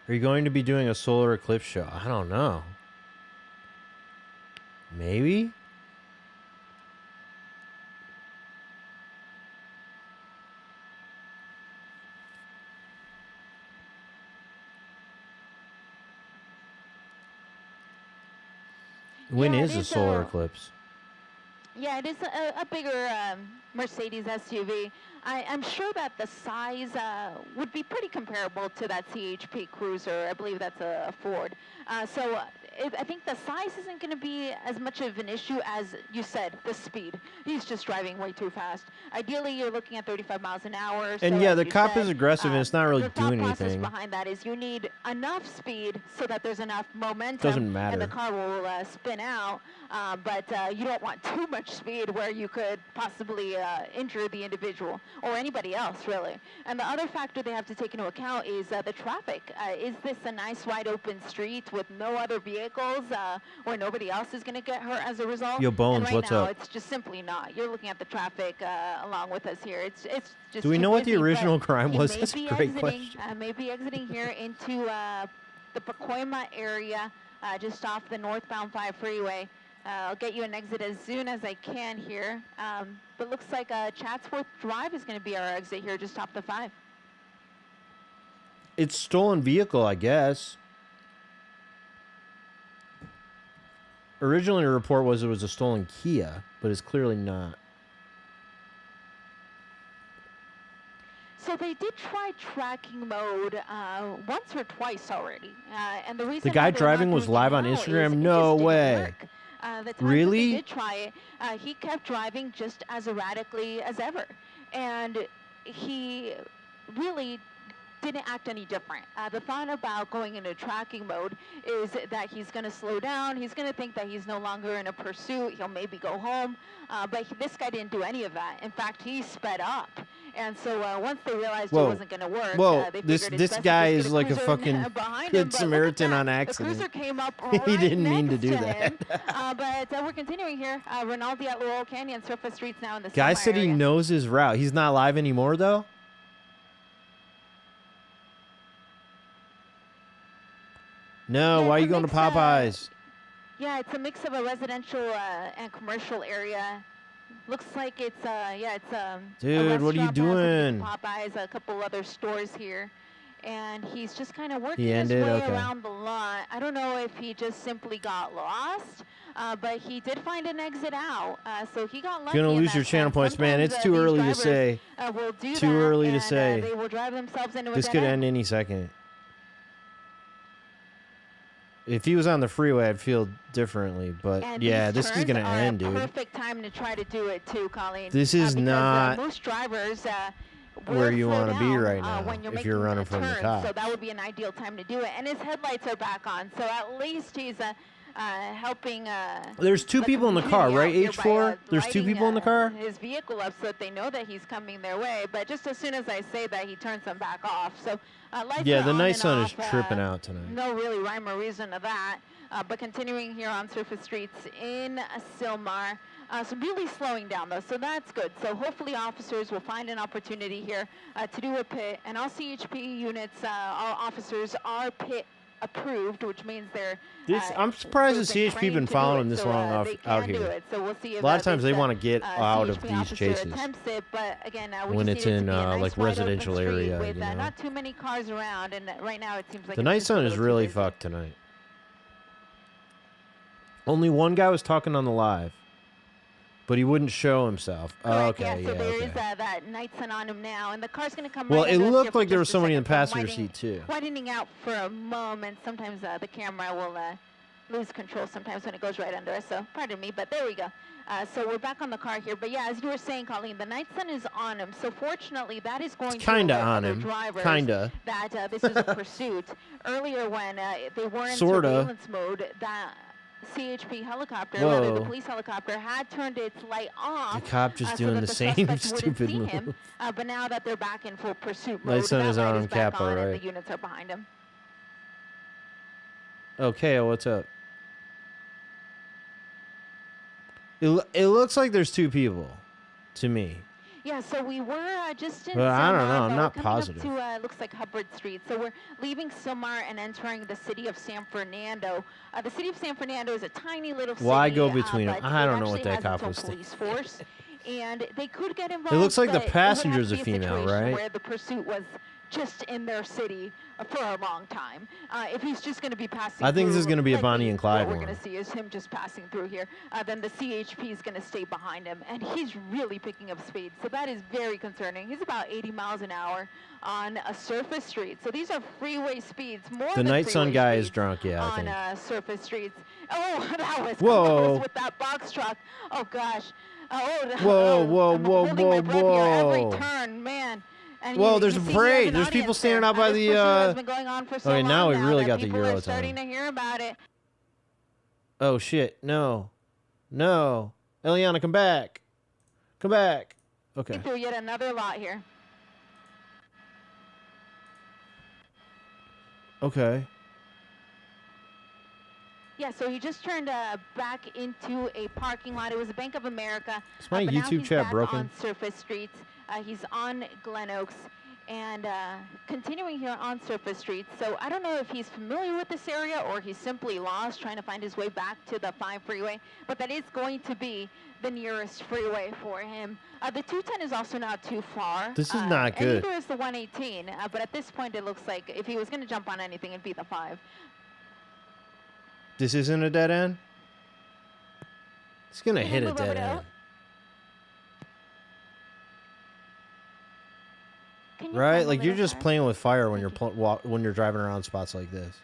Are you going to be doing a solar eclipse show? I don't know. Maybe? When Yeah, is it a is, solar eclipse? Yeah, it is a bigger Mercedes SUV. I'm sure that the size would be pretty comparable to that CHP Cruiser. I believe that's a Ford. I think the size isn't going to be as much of an issue as you said, the speed. He's just driving way too fast. Ideally, you're looking at 35 miles an hour. And so yeah, as the you cop said, is aggressive and it's not really the thought doing process anything. behind that is you need enough speed so that there's enough momentum. Doesn't matter. And the car will spin out. But you don't want too much speed where you could possibly injure the individual or anybody else, really. And the other factor they have to take into account is the traffic. Is this a nice wide open street with no other vehicles where nobody else is going to get hurt as a result? Yo, Bones, and right what's now, up? it's just simply not. You're looking at the traffic along with us here. It's just Do we too know what the busy, but original crime you was? may That's a be great exiting, question. Maybe exiting here into the Pacoima area, just off the northbound 5 freeway. I'll get you an exit as soon as I can here. But looks like Chatsworth Drive is going to be our exit here just off the 5. It's stolen vehicle, I guess. Originally, the report was it was a stolen Kia, but it's clearly not. So they did try tracking mode once or twice already. And the reason The guy why they're driving not was doing it live on now is Instagram? it No just didn't way. work. The time Really? that they did try it, he kept driving just as erratically as ever. And he really didn't act any different. The thought about going into tracking mode is that he's going to slow down. He's going to think that he's no longer in a pursuit. He'll maybe go home. But this guy didn't do any of that. In fact, he sped up. And so once they realized Whoa. it wasn't going to work, Whoa, they this figured it's best to guy just is get like a cruiser fucking behind good him. But look at Samaritan that. on The accident. cruiser came up He right didn't mean to next do him. that. But we're continuing here. Rinaldi at Laurel Canyon, surface streets now in the Guy Selma said he area. knows his route. He's not live anymore, though? No, Yeah, why are it's you a going to mix, Popeyes? Yeah, it's a mix of a residential and commercial area. Looks like it's Dude, what are you a restaurant, perhaps, doing? Popeyes, a couple other stores here, and he's just kind of working He his ended? way Okay. around the lot. I don't know if he just simply got lost, but he did find an exit out, so he got lucky. You're going to in lose that your channel sense. points, man. Sometimes, It's too these early to drivers, say. will do Too that, early to and, say. they will drive themselves into a This dead could end. end any second. If he was on the freeway, I'd feel differently. But And yeah, these this is turns going to are a end, dude. Perfect time to try to do it too, Colleen. This is because, not most drivers where will you slow wanna be down, right now when you're if you're making running a from the turn, cops. So that would be an ideal time to do it. And his headlights are back on, so at least he's helping. There's two people in the car, right, community out here by, H4? There's two lighting, people in the car? His vehicle up so that they know that he's coming their way. But just as soon as I say that, he turns them back off. So lights Yeah, are the on night and sun is off, tripping out tonight. No really rhyme or reason to that. But continuing here on surface streets in Sylmar. So really slowing down, though, so that's good. So hopefully officers will find an opportunity here to do a pit. And all CHP units, all officers are pit approved, which means they're... I'm surprised the they've CHP trained been to do following it, this so, long they out can do here. it. So we'll see if A lot of times this, they want to get out of CHP these officer chases. attempts it, but again, we When just it's need it to in, be a nice like, wide open residential street area, with you know. not too many cars around, and right now it seems like The it's night just a sun is little too really busy. fucked tonight. Only one guy was talking on the live, but he wouldn't show himself. Oh, Correct, okay, yeah, so there okay. is that night sun on him now, and the car's going to come Well, right it under us looked here for like there was just a somebody in second, the so I'm passenger widening- seat, too. Widening out for a moment. Sometimes the camera will lose control sometimes when it goes right under us, so pardon me, but there we go. So we're back on the car here, but yeah, as you were saying, Colleen, the night sun is on him, so fortunately that is going It's to kinda alert on other him. drivers Kinda. that this is a pursuit. Earlier when they were in Sorta. surveillance mode, that CHP helicopter, rather the Whoa. police helicopter, had turned its light off. The cop just so doing that the the same suspect stupid wouldn't see move. him, but now that they're back in full pursuit Night mode, sun that is light on is him, back Capo, on, and right. the units are behind him. Okay, what's up? It looks like there's two people, to me. Yeah, so we were just in Well, I don't Silmar, know. I'm but not we're coming positive. up to, looks like Hubbard Street. So we're leaving Silmar and entering the city of San Fernando. The city of San Fernando is a tiny little city. Why go between them? but I it don't know what actually that has cop its own was thinking. police force. And they could get involved. It looks like the but it would have passenger's to a be female, situation right? Where the pursuit was just in their city for a long time. If he's just going to be passing I think this through, is gonna be a like Bonnie and Clyde what we're one. going to see is him just passing through here. Then the CHP is going to stay behind him, and he's really picking up speed. So that is very concerning. He's about 80 miles an hour on a surface street. So these are freeway speeds, more The than Night Sun freeway guy is speeds drunk, yeah, I on think. surface streets. Oh, that was Whoa. close with that box truck. Oh, gosh. Oh, Whoa, whoa, I'm whoa, holding my whoa, breath here whoa. every turn, man. And Whoa, you there's a see parade. an There's people audience standing there. out by This the, pursuit has been going on for so okay, now long we really that got the people Euro are starting time. to hear about it. Oh, shit. No. No. Eliana, come back. Come back. Okay. Through yet another lot here. Okay. Yeah, so he just turned back into a parking lot. It was a Bank of America. Is my but now YouTube he's chat back broken? on surface streets. He's on Glen Oaks and continuing here on surface streets. So I don't know if he's familiar with this area or he's simply lost trying to find his way back to the 5 freeway. But that is going to be the nearest freeway for him. The 210 is also not too far. This is not good. And neither is the 118. But at this point, it looks like if he was going to jump on anything, it'd be the 5. This isn't a dead end? It's going to hit a move over dead to end. Oak? Can you Right? climb a Like, you're little just far? playing with fire when Thank you're when you're driving around spots like this.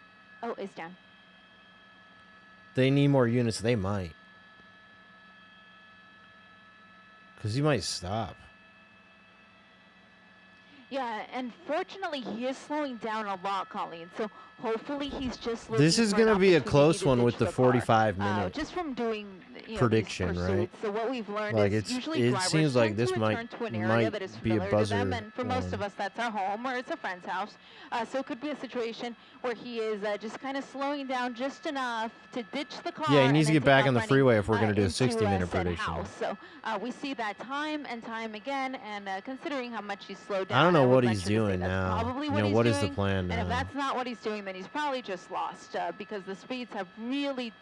Oh, it's down. They need more units. They might. Because he might stop. Yeah, and fortunately, he is slowing down a lot, Colleen. So hopefully, he's just. This is going to be a close one with the 45-minute just from doing prediction, these right? pursuits. So what we've learned Like, is usually it drivers seems like tend this to might return to an area that is be a familiar buzzer to them, and for most of one. us, that's our home or it's a friend's house. So it could be a situation where he is just kind of slowing down just enough to ditch the car. Yeah, he and needs to then get take back off on the running, freeway if we're going to do a into, 60-minute said prediction. house. So we see that time and time again, and considering how much he's slowed down, I don't know would what he's venture to say doing that's now. probably You what know, he's what is the doing. plan And if now? that's not what he's doing, then he's probably just lost because the speeds have really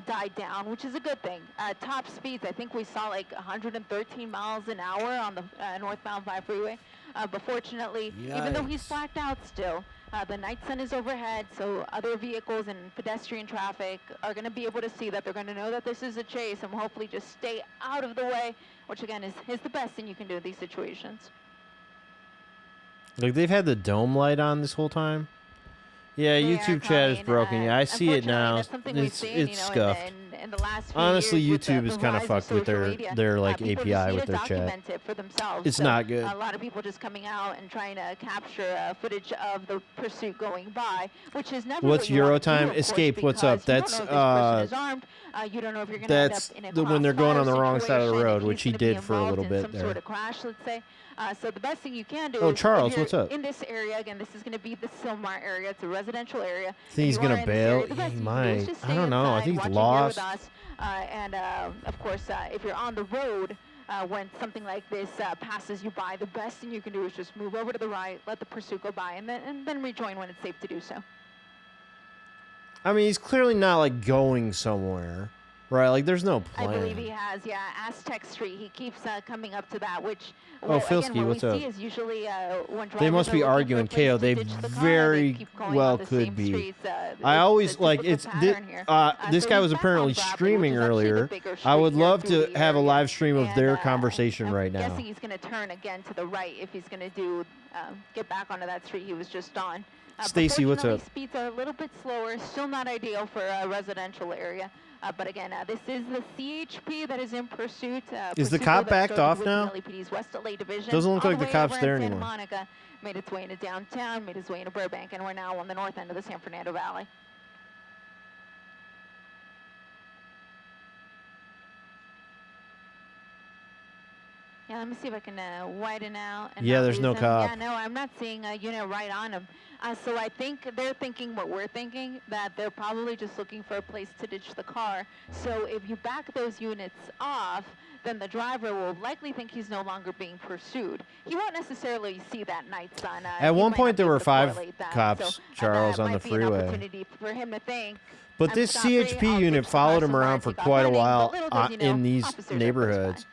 died down, which is a good thing. Top speeds, I think we saw like 113 miles an hour on the northbound 5 freeway. But fortunately, even though he's Yikes. blacked out still, the night sun is overhead, so other vehicles and pedestrian traffic are going to be able to see that. They're going to know that this is a chase and will hopefully just stay out of the way, which again is the best thing you can do in these situations. Like, they've had the dome light on this whole time. Yeah, They are YouTube chat is coming, broken. Yeah, I see it unfortunately, now. that's something we've It's seen, it's you know, scuffed. in the last few Honestly, years with YouTube the is kind of rise of fucked with social media. their like People just API need with to their chat. document it for themselves. It's So, not good. A lot of people just coming out and trying to capture footage of the pursuit going by, which is never What's what you wanna Euro do, time? of course, Escape, what's up? because you don't That's, know if this person is armed. You don't know if you're going to end up That's in a when they're going on the wrong side of the crossfire road, situation, which if he he's gonna be did for a little involved in bit some there. sort of crash, let's say. So the best thing you can do Oh, is Charles, if you're what's up? in this area, again, this is going to be the Silmar area. It's a residential area. Think he's If you gonna are in this bail? area, the He best you can do is might. just I stay don't know. I inside, think he's watch it here lost. with us. And of course, if you're on the road, when something like this passes you by, the best thing you can do is just move over to the right, let the pursuit go by, and then rejoin when it's safe to do so. I mean, he's clearly not like going somewhere, right? Like, there's no I plan. believe he has, yeah. Aztec Street. He keeps coming up to that, which Oh, again, Filsky, what what's we up? see is usually when They drivers must be are looking for a arguing, place KO. to They ditch the car, very keep going well on the could same be. streets. I It's always a like typical it's pattern here. this So guy he's was back on apparently Bradley, streaming which is actually the earlier. bigger I would street here love through to the have a area. live stream of And, their conversation right I'm now. guessing he's going to turn again to the right if he's going to do get back onto that street he was just on. But Stacy, what's fortunately, up? Speeds are a little bit slower, still not ideal for a residential area. But again, this is the CHP that is in pursuit. Is the Pursuit cop that backed started off with now? LAPD's West LA division, Doesn't look all like the way cop's over there in anymore. Santa Monica, made its way into downtown, made its way into Burbank, and we're now on the north end of the San Fernando Valley. Yeah, let me see if I can widen out. And Yeah, not there's lose no him. cop. Yeah, no, I'm not seeing a unit right on him. So I think they're thinking what we're thinking, that they're probably just looking for a place to ditch the car. So if you back those units off, then the driver will likely think he's no longer being pursued. He won't necessarily see that night sun. At one point, there were 5 that. cops, Charles, on the Might be an freeway. opportunity for him to think, But I'm this Scot-free, CHP I'll unit ditch the followed car him around for somewhere, quite a take off while running, but little does he know, in these officers are close neighborhoods.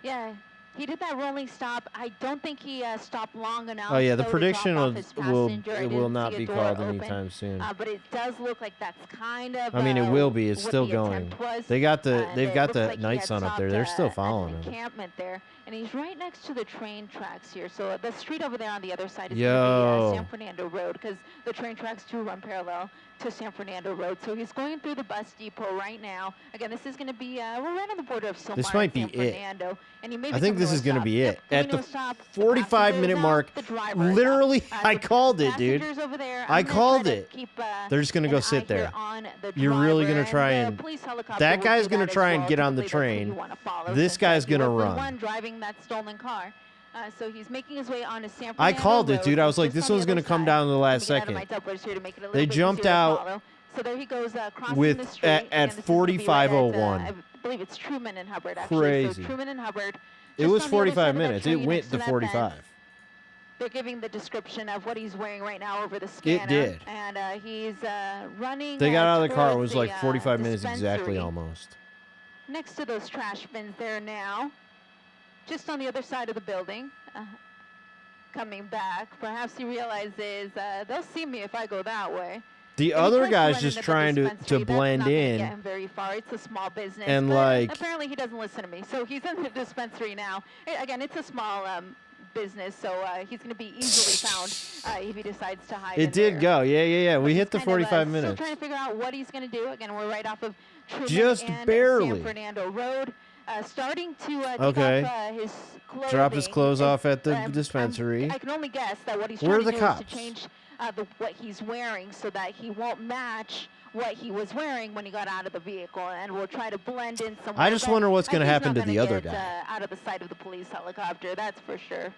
Yeah, he did that rolling stop. I don't think he stopped long enough. Oh yeah, the though, to prediction drop will off his passenger. I it will didn't not see a be door called open, anytime soon. but it does look like that's kind of. I mean, it will be. It's what still the going. attempt was. They got the And they've it got looks the like he night had sun up stopped, there. They're still at following an him. encampment there, and he's right next to the train tracks here. So the street over there on the other side is Yo. going to be San Fernando Road, because the train tracks do run parallel to San Fernando Road. So he's going through the bus depot right now. Again, this is going to be we're right on the border of Silmar This might and be San it. Fernando, and he may I think become this north is going to stop. be it. Yep, At the north stop, the 45-minute passengers mark, out, the driver is literally, out. I So called it, dude. passengers over there, I I'm gonna called try to it. keep, They're just going to an go eye sit here there. on the You're really driver, going to try the and... police helicopter That will guy's do going to that as try well. and get on the Typically, that's who you train. wanna follow, This since, guy's you going to were the run. one driving that stolen car. So he's making his way onto San I Fernando called it, Road. dude. I was He's like, just this on the one's going to other come side. down in the last Let me get out of second. my doublers here to make it a little They bit jumped easier to out follow. So there he goes, crossing with the street. at Again, this is gonna be right 45:01. I believe it's Truman and Hubbard, actually. Crazy. So Truman and Hubbard. It just was on the other side 45 of that minutes. It tree went next to that 45. bend. They're giving the description of what he's wearing right now over the scanner. It did. And he's running. They got out of the car. It towards was like the, 45 minutes exactly dispensary. almost. Next to those trash bins there now. Just on the other side of the building. Coming back. Perhaps he realizes they'll see me if I go that way. The And he other tries to guy's run just into the trying to dispensary. That's blend not gonna in. Get him very far. It's a small business. And, but like- apparently he doesn't listen to me. So he's in the dispensary now. Again, it's a small business, so he's going to be easily found if he decides to hide. It in did there. go. Yeah. We But hit the he's kind of, 45 Still minutes. trying to figure out what he's going to do. Again, we're right off of Truman Just and barely. San Fernando Road. Starting to take Okay. off his clothing. Drop his clothes off at the Um, dispensary. I can only guess that what he's Where trying are to the do is cops? to change what he's wearing so that he won't match what he was wearing when he got out of the vehicle, and we'll try to blend in somewhere. I just but wonder what's he's gonna not happen to gonna the other get, guy. out of the sight of the police helicopter, that's for sure.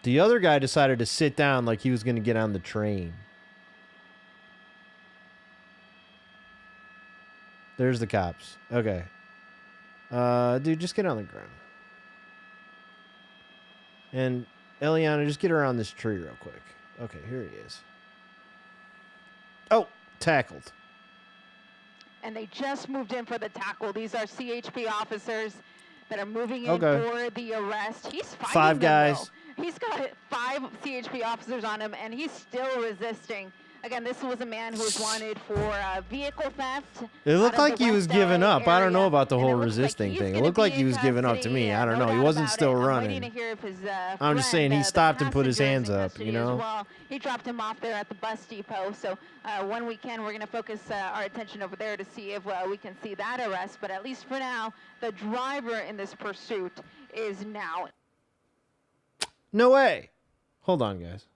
The other guy decided to sit down like he was going to get on the train. There's the cops. Okay. Dude, just get on the ground. And Eliana, just get around this tree real quick. Okay, here he is. Oh, tackled. And they just moved in for the tackle. These are CHP officers that are moving in Okay. for the arrest. He's fighting Five them, guys. though. He's got 5 CHP officers on him, and he's still resisting. Again, this was a man who was wanted for vehicle theft. It looked out of like the he was West giving LA up. I don't know area, about the and it whole looks like resisting he's thing. It gonna looked like be he in was giving up to custody, me. I don't no know. He doubt wasn't about still it. I'm running. waiting to hear if his I'm just friend, saying he the stopped and put his passenger is hands in up, custody you as know? well. He dropped him off there at the bus depot. So when we can, we're going to focus our attention over there to see if we can see that arrest. But at least for now, the driver in this pursuit is now. No way. Hold on, guys.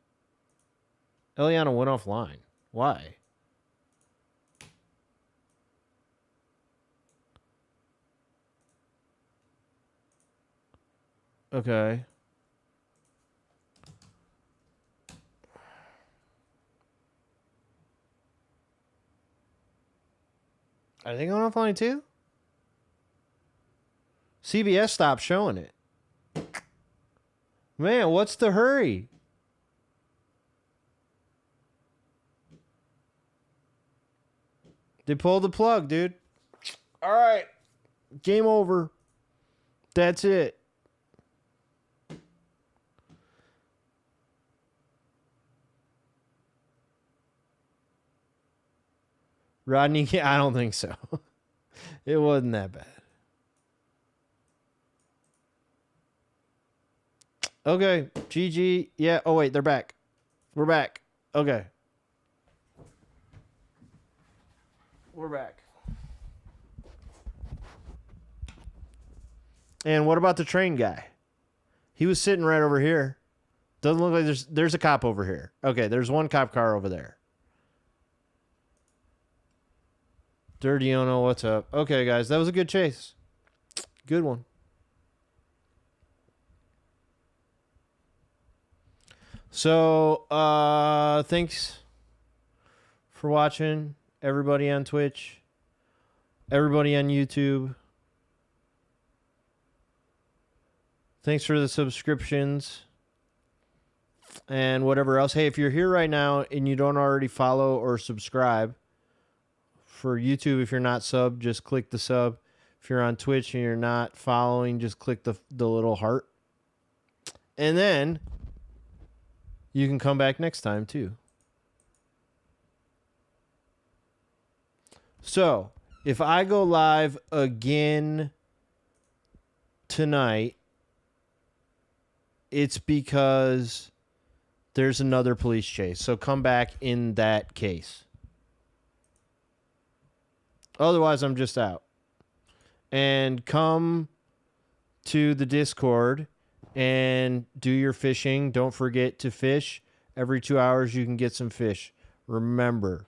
Eliana went offline. Why? Okay. Are they going offline too? CBS stopped showing it. Man, what's the hurry? They pulled the plug, dude. All right. Game over. That's it. Rodney, I don't think so. It wasn't that bad. Okay, GG. Yeah. Oh, wait, they're back. We're back. Okay. We're back. And what about the train guy? He was sitting right over here. Doesn't look like there's a cop over here. Okay, there's one cop car over there. Dirty Ono, what's up? Okay, guys, that was a good chase. Good one. So, thanks for watching, everybody on Twitch, everybody on YouTube. Thanks for the subscriptions and whatever else. Hey, if you're here right now and you don't already follow or subscribe for YouTube, if you're not subbed, just click the sub. If you're on Twitch and you're not following, just click the little heart. And then you can come back next time too. So, if I go live again tonight, it's because there's another police chase. So come back in that case. Otherwise, I'm just out. And come to the Discord and do your fishing. Don't forget to fish. Every 2 hours, you can get some fish. Remember,